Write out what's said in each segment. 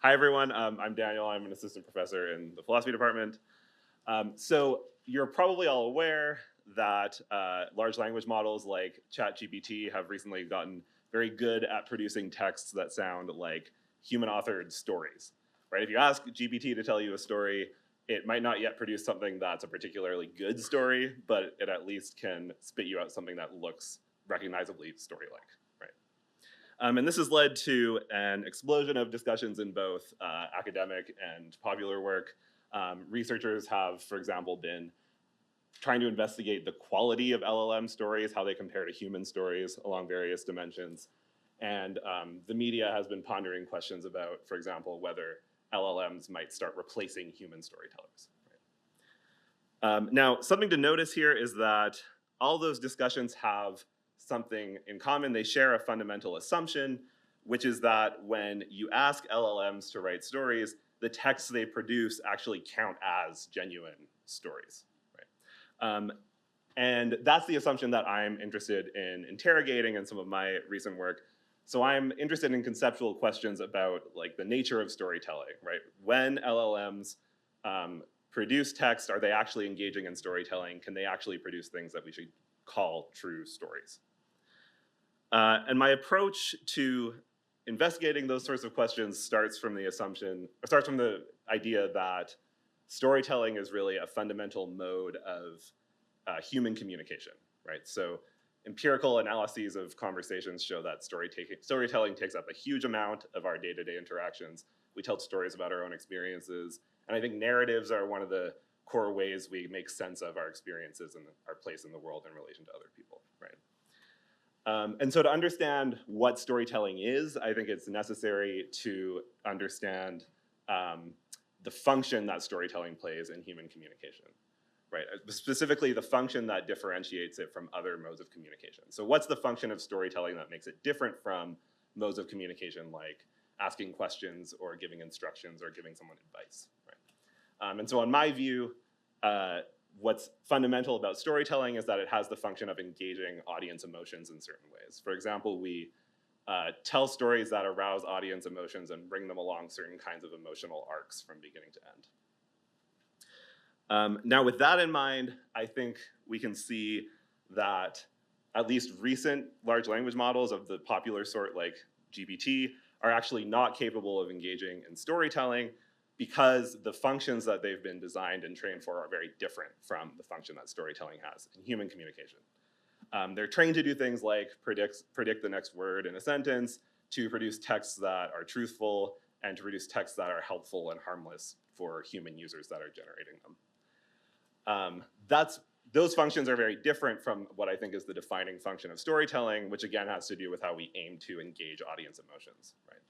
Hi, everyone. I'm Daniel. I'm an assistant professor in the philosophy department. So you're probably all aware that large language models like ChatGPT have recently gotten very good at producing texts that sound like human-authored stories, right? If you ask GPT to tell you a story, it might not yet produce something that's a particularly good story, but it at least can spit you out something that looks recognizably story-like, right? And this has led to an explosion of discussions in both academic and popular work. Researchers have, for example, been trying to investigate the quality of LLM stories, how they compare to human stories along various dimensions. And the media has been pondering questions about, for example, whether LLMs might start replacing human storytellers. Now, something to notice here is that all those discussions have something in common. They share a fundamental assumption, which is that when you ask LLMs to write stories, the texts they produce actually count as genuine stories. Right? And that's the assumption that I'm interested in interrogating in some of my recent work. So I'm interested in conceptual questions about like the nature of storytelling, right? When LLMs produce text, are they actually engaging in storytelling? Can they actually produce things that we should call true stories? And my approach to investigating those sorts of questions starts from the idea that storytelling is really a fundamental mode of human communication, right? So empirical analyses of conversations show that storytelling takes up a huge amount of our day-to-day interactions. We tell stories about our own experiences, and I think narratives are one of the core ways we make sense of our experiences and our place in the world in relation to other people, right? And so to understand what storytelling is, I think it's necessary to understand the function that storytelling plays in human communication, right? Specifically, the function that differentiates it from other modes of communication. So what's the function of storytelling that makes it different from modes of communication like asking questions or giving instructions or giving someone advice, right? And so in my view, what's fundamental about storytelling is that it has the function of engaging audience emotions in certain ways. For example, we tell stories that arouse audience emotions and bring them along certain kinds of emotional arcs from beginning to end. Now, with that in mind, I think we can see that at least recent large language models of the popular sort like GPT are actually not capable of engaging in storytelling because the functions that they've been designed and trained for are very different from the function that storytelling has in human communication. They're trained to do things like predict the next word in a sentence, to produce texts that are truthful, and to produce texts that are helpful and harmless for human users that are generating them. Those functions are very different from what I think is the defining function of storytelling, which again has to do with how we aim to engage audience emotions, right?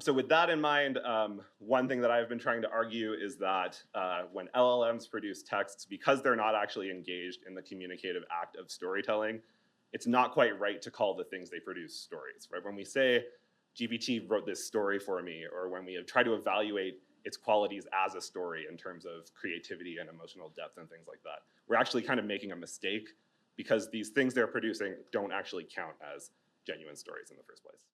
So with that in mind, one thing that I've been trying to argue is that when LLMs produce texts, because they're not actually engaged in the communicative act of storytelling, it's not quite right to call the things they produce stories, right? When we say GPT wrote this story for me, or when we have tried to evaluate its qualities as a story in terms of creativity and emotional depth and things like that, we're actually kind of making a mistake because these things they're producing don't actually count as genuine stories in the first place.